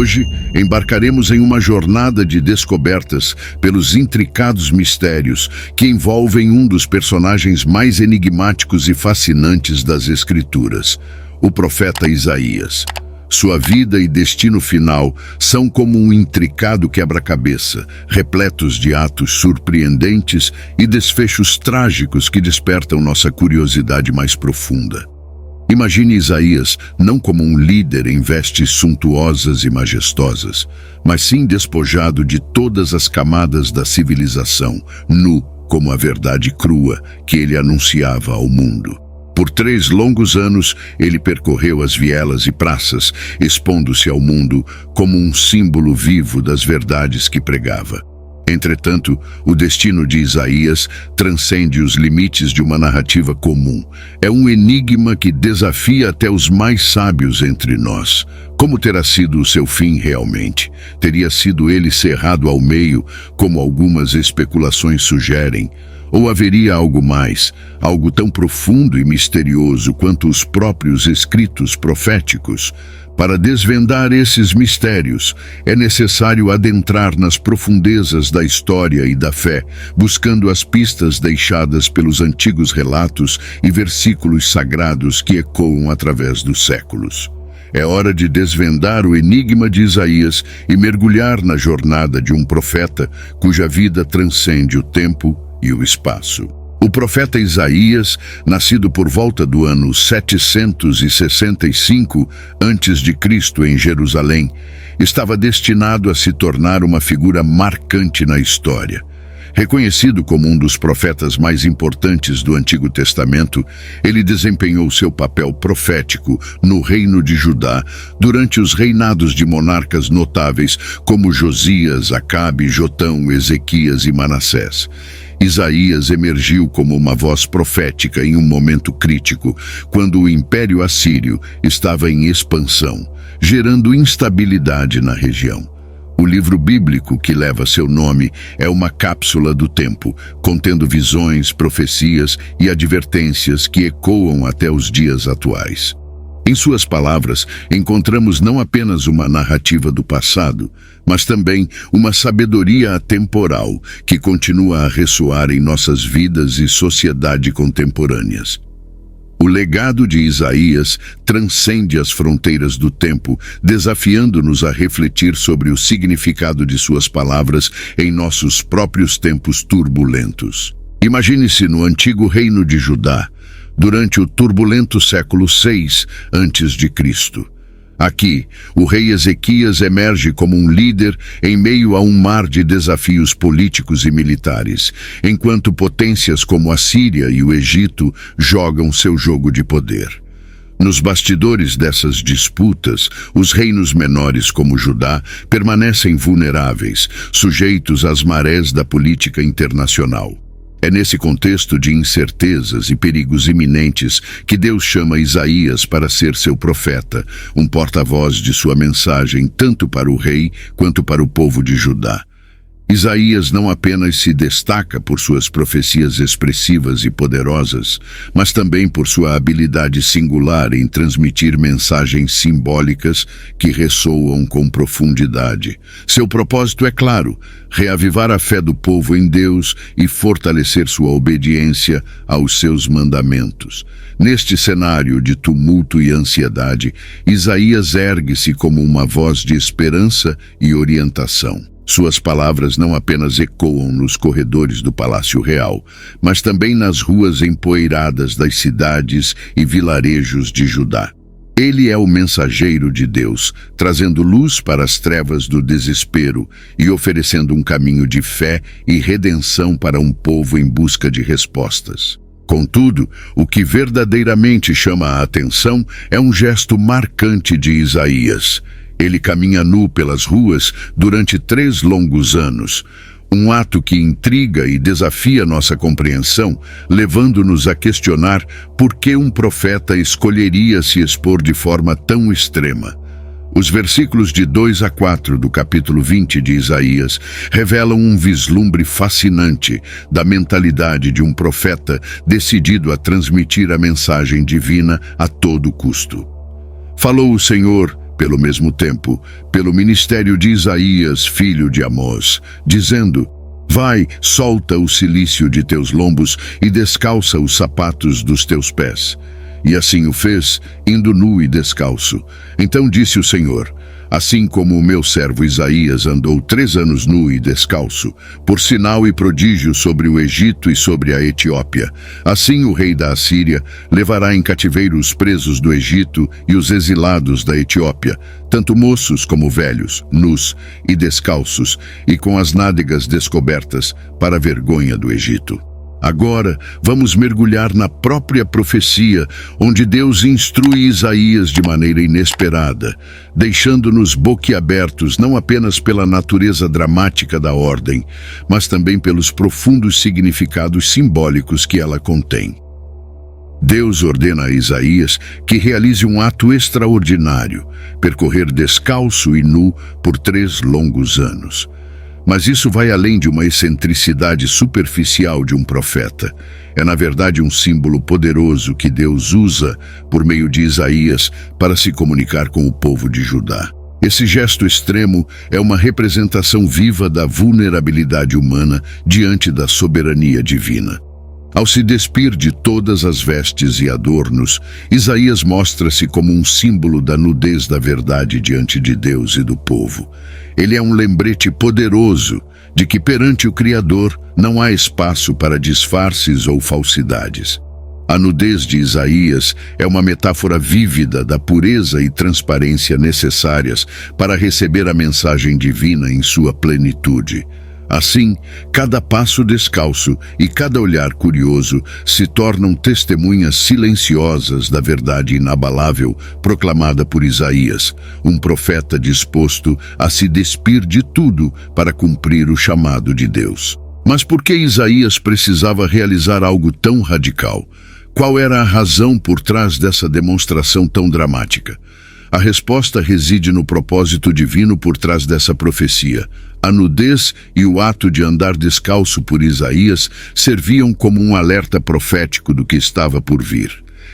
Hoje, embarcaremos em uma jornada de descobertas pelos intricados mistérios que envolvem um dos personagens mais enigmáticos e fascinantes das Escrituras, o profeta Isaías. Sua vida e destino final são como um intricado quebra-cabeça, repletos de atos surpreendentes e desfechos trágicos que despertam nossa curiosidade mais profunda. Imagine Isaías não como um líder em vestes suntuosas e majestosas, mas sim despojado de todas as camadas da civilização, nu como a verdade crua que ele anunciava ao mundo. Por 3 longos anos, ele percorreu as vielas e praças, expondo-se ao mundo como um símbolo vivo das verdades que pregava. Entretanto, o destino de Isaías transcende os limites de uma narrativa comum. É um enigma que desafia até os mais sábios entre nós. Como terá sido o seu fim realmente? Teria sido ele cerrado ao meio, como algumas especulações sugerem? Ou haveria algo mais, algo tão profundo e misterioso quanto os próprios escritos proféticos? Para desvendar esses mistérios, é necessário adentrar nas profundezas da história e da fé, buscando as pistas deixadas pelos antigos relatos e versículos sagrados que ecoam através dos séculos. É hora de desvendar o enigma de Isaías e mergulhar na jornada de um profeta cuja vida transcende o tempo e o espaço. O profeta Isaías, nascido por volta do ano 765 a.C. em Jerusalém, estava destinado a se tornar uma figura marcante na história. Reconhecido como um dos profetas mais importantes do Antigo Testamento, ele desempenhou seu papel profético no reino de Judá durante os reinados de monarcas notáveis como Josias, Acabe, Jotão, Ezequias e Manassés. Isaías emergiu como uma voz profética em um momento crítico, quando o Império Assírio estava em expansão, gerando instabilidade na região. O livro bíblico que leva seu nome é uma cápsula do tempo, contendo visões, profecias e advertências que ecoam até os dias atuais. Em suas palavras, encontramos não apenas uma narrativa do passado, mas também uma sabedoria atemporal que continua a ressoar em nossas vidas e sociedade contemporâneas. O legado de Isaías transcende as fronteiras do tempo, desafiando-nos a refletir sobre o significado de suas palavras em nossos próprios tempos turbulentos. Imagine-se no antigo reino de Judá, durante o turbulento século VI a.C. Aqui, o rei Ezequias emerge como um líder em meio a um mar de desafios políticos e militares, enquanto potências como a Síria e o Egito jogam seu jogo de poder. Nos bastidores dessas disputas, os reinos menores como Judá permanecem vulneráveis, sujeitos às marés da política internacional. É nesse contexto de incertezas e perigos iminentes que Deus chama Isaías para ser seu profeta, um porta-voz de sua mensagem tanto para o rei quanto para o povo de Judá. Isaías não apenas se destaca por suas profecias expressivas e poderosas, mas também por sua habilidade singular em transmitir mensagens simbólicas que ressoam com profundidade. Seu propósito é claro: reavivar a fé do povo em Deus e fortalecer sua obediência aos seus mandamentos. Neste cenário de tumulto e ansiedade, Isaías ergue-se como uma voz de esperança e orientação. Suas palavras não apenas ecoam nos corredores do Palácio Real, mas também nas ruas empoeiradas das cidades e vilarejos de Judá. Ele é o mensageiro de Deus, trazendo luz para as trevas do desespero e oferecendo um caminho de fé e redenção para um povo em busca de respostas. Contudo, o que verdadeiramente chama a atenção é um gesto marcante de Isaías. Ele caminha nu pelas ruas durante 3 longos anos, um ato que intriga e desafia nossa compreensão, levando-nos a questionar por que um profeta escolheria se expor de forma tão extrema. Os versículos de 2 a 4 do capítulo 20 de Isaías revelam um vislumbre fascinante da mentalidade de um profeta decidido a transmitir a mensagem divina a todo custo. Falou o Senhor, pelo mesmo tempo, pelo ministério de Isaías, filho de Amós, dizendo: Vai, solta o cilício de teus lombos e descalça os sapatos dos teus pés. E assim o fez, indo nu e descalço. Então disse o Senhor: Assim como o meu servo Isaías andou 3 anos nu e descalço, por sinal e prodígio sobre o Egito e sobre a Etiópia, assim o rei da Assíria levará em cativeiro os presos do Egito e os exilados da Etiópia, tanto moços como velhos, nus e descalços, e com as nádegas descobertas, para a vergonha do Egito. Agora, vamos mergulhar na própria profecia, onde Deus instrui Isaías de maneira inesperada, deixando-nos boquiabertos não apenas pela natureza dramática da ordem, mas também pelos profundos significados simbólicos que ela contém. Deus ordena a Isaías que realize um ato extraordinário, percorrer descalço e nu por 3 longos anos. Mas isso vai além de uma excentricidade superficial de um profeta. É, na verdade, um símbolo poderoso que Deus usa, por meio de Isaías, para se comunicar com o povo de Judá. Esse gesto extremo é uma representação viva da vulnerabilidade humana diante da soberania divina. Ao se despir de todas as vestes e adornos, Isaías mostra-se como um símbolo da nudez da verdade diante de Deus e do povo. Ele é um lembrete poderoso de que perante o Criador não há espaço para disfarces ou falsidades. A nudez de Isaías é uma metáfora vívida da pureza e transparência necessárias para receber a mensagem divina em sua plenitude. Assim, cada passo descalço e cada olhar curioso se tornam testemunhas silenciosas da verdade inabalável proclamada por Isaías, um profeta disposto a se despir de tudo para cumprir o chamado de Deus. Mas por que Isaías precisava realizar algo tão radical? Qual era a razão por trás dessa demonstração tão dramática? A resposta reside no propósito divino por trás dessa profecia. A nudez e o ato de andar descalço por Isaías serviam como um alerta profético do que estava por vir.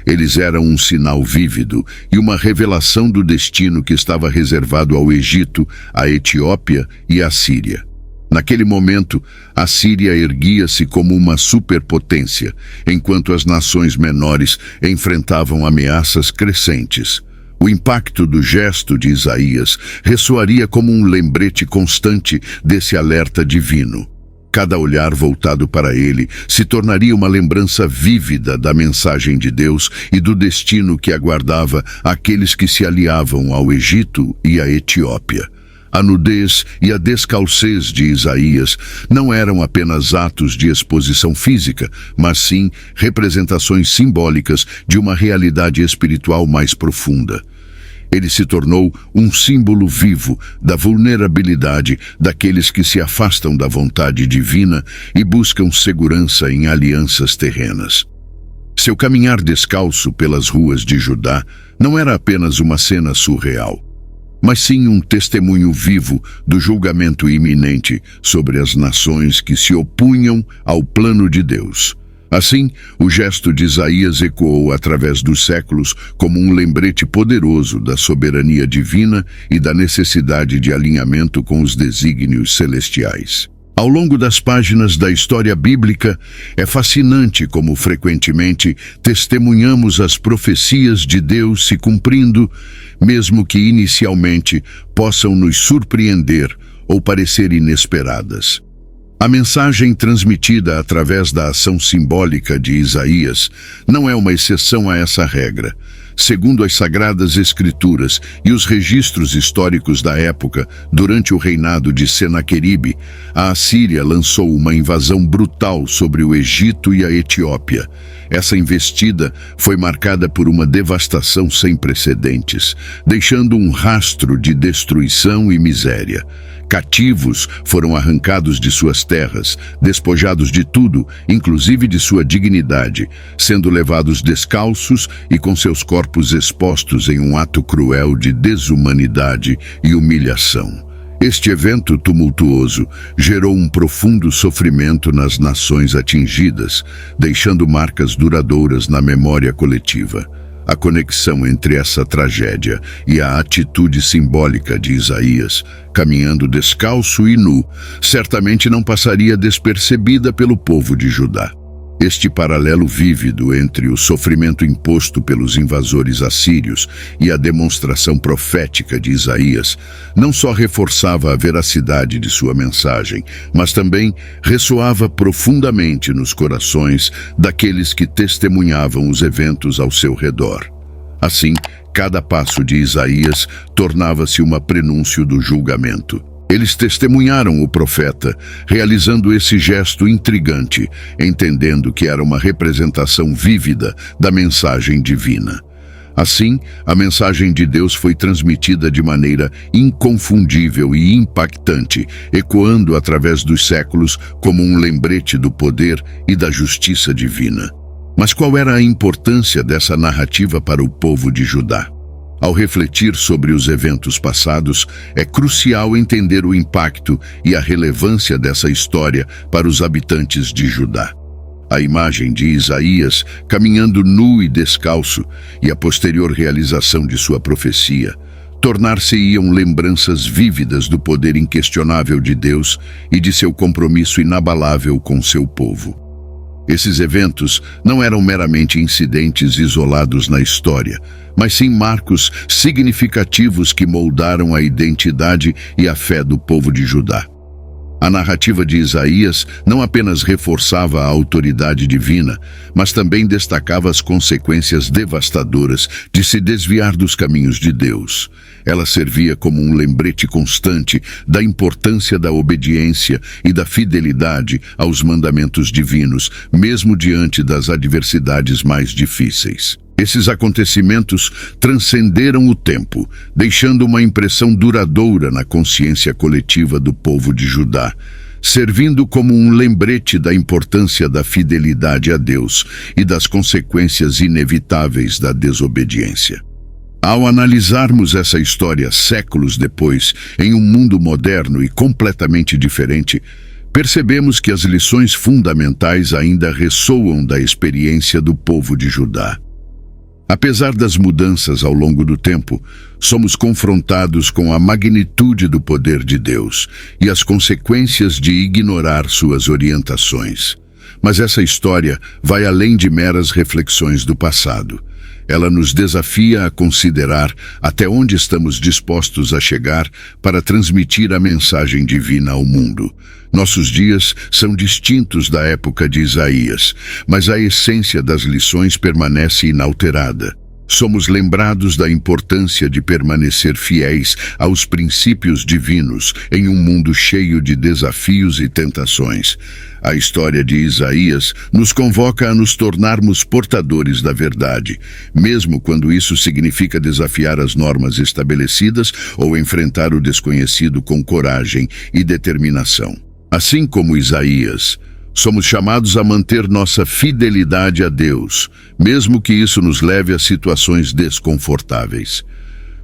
Eles eram um sinal vívido e uma revelação do destino que estava reservado ao Egito, à Etiópia e à Síria. Naquele momento, a Síria erguia-se como uma superpotência, enquanto as nações menores enfrentavam ameaças crescentes. O impacto do gesto de Isaías ressoaria como um lembrete constante desse alerta divino. Cada olhar voltado para ele se tornaria uma lembrança vívida da mensagem de Deus e do destino que aguardava aqueles que se aliavam ao Egito e à Etiópia. A nudez e a descalcez de Isaías não eram apenas atos de exposição física, mas sim representações simbólicas de uma realidade espiritual mais profunda. Ele se tornou um símbolo vivo da vulnerabilidade daqueles que se afastam da vontade divina e buscam segurança em alianças terrenas. Seu caminhar descalço pelas ruas de Judá não era apenas uma cena surreal, mas sim um testemunho vivo do julgamento iminente sobre as nações que se opunham ao plano de Deus. Assim, o gesto de Isaías ecoou através dos séculos como um lembrete poderoso da soberania divina e da necessidade de alinhamento com os desígnios celestiais. Ao longo das páginas da história bíblica, é fascinante como frequentemente testemunhamos as profecias de Deus se cumprindo, mesmo que inicialmente possam nos surpreender ou parecer inesperadas. A mensagem transmitida através da ação simbólica de Isaías não é uma exceção a essa regra. Segundo as Sagradas Escrituras e os registros históricos da época, durante o reinado de Senaqueribe, a Assíria lançou uma invasão brutal sobre o Egito e a Etiópia. Essa investida foi marcada por uma devastação sem precedentes, deixando um rastro de destruição e miséria. Cativos foram arrancados de suas terras, despojados de tudo, inclusive de sua dignidade, sendo levados descalços e com seus corpos expostos em um ato cruel de desumanidade e humilhação. Este evento tumultuoso gerou um profundo sofrimento nas nações atingidas, deixando marcas duradouras na memória coletiva. A conexão entre essa tragédia e a atitude simbólica de Isaías, caminhando descalço e nu, certamente não passaria despercebida pelo povo de Judá. Este paralelo vívido entre o sofrimento imposto pelos invasores assírios e a demonstração profética de Isaías não só reforçava a veracidade de sua mensagem, mas também ressoava profundamente nos corações daqueles que testemunhavam os eventos ao seu redor. Assim, cada passo de Isaías tornava-se uma prenúncio do julgamento. Eles testemunharam o profeta, realizando esse gesto intrigante, entendendo que era uma representação vívida da mensagem divina. Assim, a mensagem de Deus foi transmitida de maneira inconfundível e impactante, ecoando através dos séculos como um lembrete do poder e da justiça divina. Mas qual era a importância dessa narrativa para o povo de Judá? Ao refletir sobre os eventos passados, é crucial entender o impacto e a relevância dessa história para os habitantes de Judá. A imagem de Isaías caminhando nu e descalço e a posterior realização de sua profecia tornar-se-iam lembranças vívidas do poder inquestionável de Deus e de seu compromisso inabalável com seu povo. Esses eventos não eram meramente incidentes isolados na história, mas sim marcos significativos que moldaram a identidade e a fé do povo de Judá. A narrativa de Isaías não apenas reforçava a autoridade divina, mas também destacava as consequências devastadoras de se desviar dos caminhos de Deus. Ela servia como um lembrete constante da importância da obediência e da fidelidade aos mandamentos divinos, mesmo diante das adversidades mais difíceis. Esses acontecimentos transcenderam o tempo, deixando uma impressão duradoura na consciência coletiva do povo de Judá, servindo como um lembrete da importância da fidelidade a Deus e das consequências inevitáveis da desobediência. Ao analisarmos essa história séculos depois, em um mundo moderno e completamente diferente, percebemos que as lições fundamentais ainda ressoam da experiência do povo de Judá. Apesar das mudanças ao longo do tempo, somos confrontados com a magnitude do poder de Deus e as consequências de ignorar suas orientações. Mas essa história vai além de meras reflexões do passado. Ela nos desafia a considerar até onde estamos dispostos a chegar para transmitir a mensagem divina ao mundo. Nossos dias são distintos da época de Isaías, mas a essência das lições permanece inalterada. Somos lembrados da importância de permanecer fiéis aos princípios divinos em um mundo cheio de desafios e tentações. A história de Isaías nos convoca a nos tornarmos portadores da verdade, mesmo quando isso significa desafiar as normas estabelecidas ou enfrentar o desconhecido com coragem e determinação. Assim como Isaías, somos chamados a manter nossa fidelidade a Deus, mesmo que isso nos leve a situações desconfortáveis.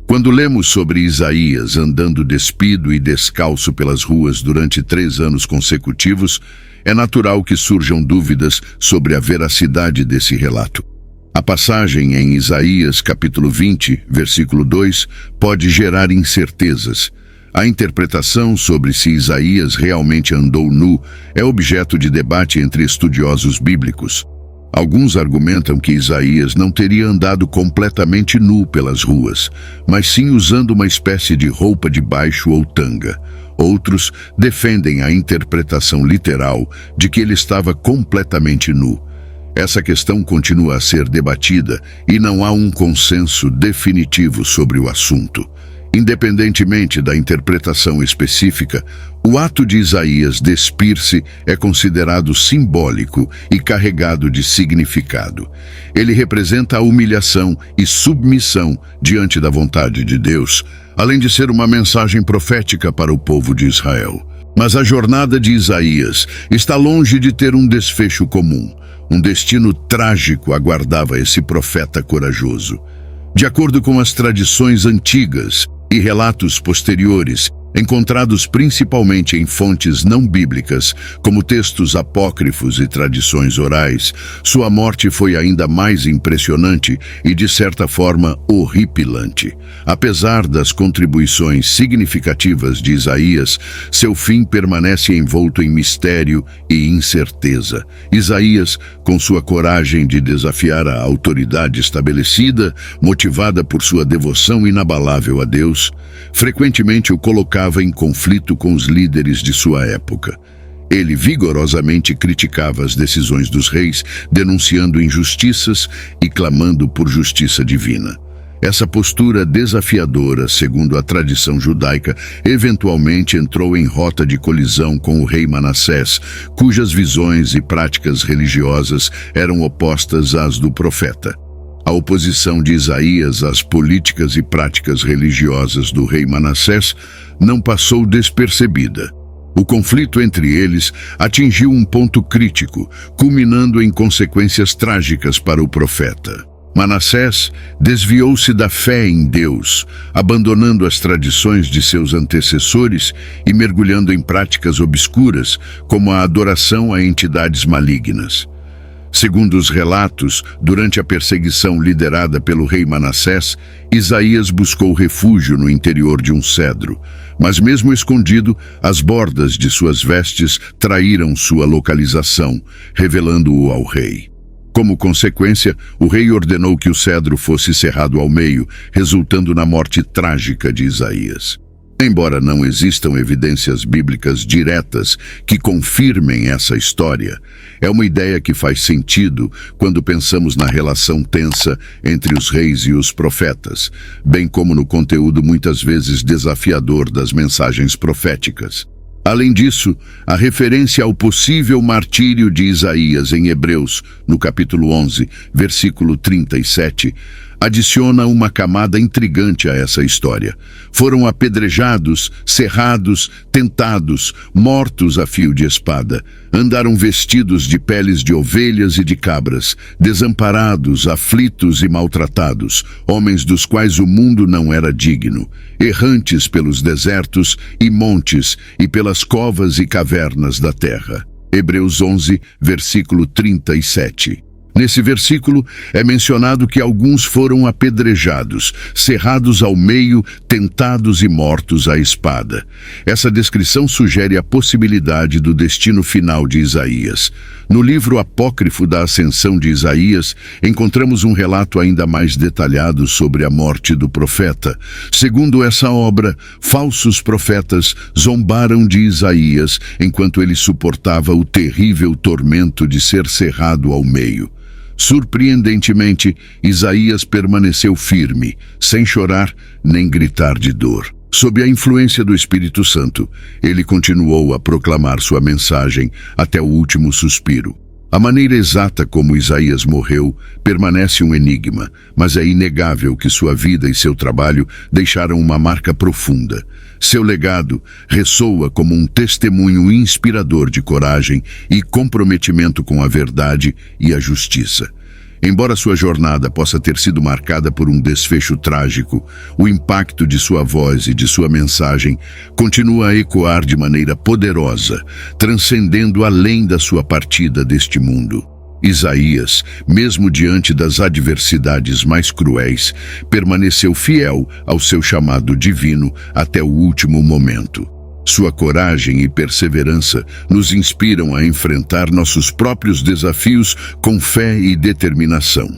Quando lemos sobre Isaías andando despido e descalço pelas ruas durante 3 anos consecutivos, é natural que surjam dúvidas sobre a veracidade desse relato. A passagem em Isaías capítulo 20, versículo 2, pode gerar incertezas. A interpretação sobre se Isaías realmente andou nu é objeto de debate entre estudiosos bíblicos. Alguns argumentam que Isaías não teria andado completamente nu pelas ruas, mas sim usando uma espécie de roupa de baixo ou tanga. Outros defendem a interpretação literal de que ele estava completamente nu. Essa questão continua a ser debatida e não há um consenso definitivo sobre o assunto. Independentemente da interpretação específica, o ato de Isaías despir-se é considerado simbólico e carregado de significado. Ele representa a humilhação e submissão diante da vontade de Deus, além de ser uma mensagem profética para o povo de Israel. Mas a jornada de Isaías está longe de ter um desfecho comum. Um destino trágico aguardava esse profeta corajoso. De acordo com as tradições antigas e relatos posteriores, Encontrados principalmente em fontes não bíblicas, como textos apócrifos e tradições orais, sua morte foi ainda mais impressionante e, de certa forma, horripilante. Apesar das contribuições significativas de Isaías, seu fim permanece envolto em mistério e incerteza. Isaías, com sua coragem de desafiar a autoridade estabelecida, motivada por sua devoção inabalável a Deus, frequentemente o colocava em conflito com os líderes de sua época. Ele vigorosamente criticava as decisões dos reis, denunciando injustiças e clamando por justiça divina. Essa postura desafiadora, segundo a tradição judaica, eventualmente entrou em rota de colisão com o rei Manassés, cujas visões e práticas religiosas eram opostas às do profeta. A oposição de Isaías às políticas e práticas religiosas do rei Manassés não passou despercebida. O conflito entre eles atingiu um ponto crítico, culminando em consequências trágicas para o profeta. Manassés desviou-se da fé em Deus, abandonando as tradições de seus antecessores e mergulhando em práticas obscuras, como a adoração a entidades malignas. Segundo os relatos, durante a perseguição liderada pelo rei Manassés, Isaías buscou refúgio no interior de um cedro, mas mesmo escondido, as bordas de suas vestes traíram sua localização, revelando-o ao rei. Como consequência, o rei ordenou que o cedro fosse cerrado ao meio, resultando na morte trágica de Isaías. Embora não existam evidências bíblicas diretas que confirmem essa história, é uma ideia que faz sentido quando pensamos na relação tensa entre os reis e os profetas, bem como no conteúdo muitas vezes desafiador das mensagens proféticas. Além disso, a referência ao possível martírio de Isaías em Hebreus, no capítulo 11, versículo 37, adiciona uma camada intrigante a essa história. Foram apedrejados, serrados, tentados, mortos a fio de espada. Andaram vestidos de peles de ovelhas e de cabras, desamparados, aflitos e maltratados, homens dos quais o mundo não era digno, errantes pelos desertos e montes e pelas covas e cavernas da terra. Hebreus 11, versículo 37. Nesse versículo é mencionado que alguns foram apedrejados, serrados ao meio, tentados e mortos à espada. Essa descrição sugere a possibilidade do destino final de Isaías. No livro apócrifo da Ascensão de Isaías, encontramos um relato ainda mais detalhado sobre a morte do profeta. Segundo essa obra, falsos profetas zombaram de Isaías enquanto ele suportava o terrível tormento de ser cerrado ao meio. Surpreendentemente, Isaías permaneceu firme, sem chorar nem gritar de dor. Sob a influência do Espírito Santo, ele continuou a proclamar sua mensagem até o último suspiro. A maneira exata como Isaías morreu permanece um enigma, mas é inegável que sua vida e seu trabalho deixaram uma marca profunda. Seu legado ressoa como um testemunho inspirador de coragem e comprometimento com a verdade e a justiça. Embora sua jornada possa ter sido marcada por um desfecho trágico, o impacto de sua voz e de sua mensagem continua a ecoar de maneira poderosa, transcendendo além da sua partida deste mundo. Isaías, mesmo diante das adversidades mais cruéis, permaneceu fiel ao seu chamado divino até o último momento. Sua coragem e perseverança nos inspiram a enfrentar nossos próprios desafios com fé e determinação,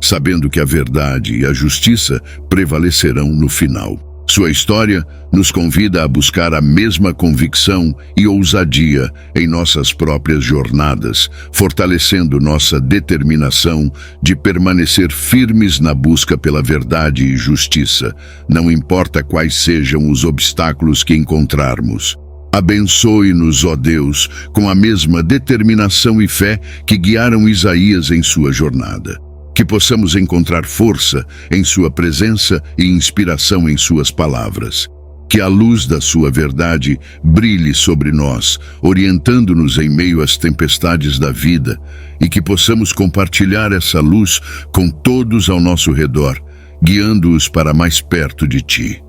sabendo que a verdade e a justiça prevalecerão no final. Sua história nos convida a buscar a mesma convicção e ousadia em nossas próprias jornadas, fortalecendo nossa determinação de permanecer firmes na busca pela verdade e justiça, não importa quais sejam os obstáculos que encontrarmos. Abençoe-nos, ó Deus, com a mesma determinação e fé que guiaram Isaías em sua jornada. Que possamos encontrar força em sua presença e inspiração em suas palavras. Que a luz da sua verdade brilhe sobre nós, orientando-nos em meio às tempestades da vida, e que possamos compartilhar essa luz com todos ao nosso redor, guiando-os para mais perto de Ti.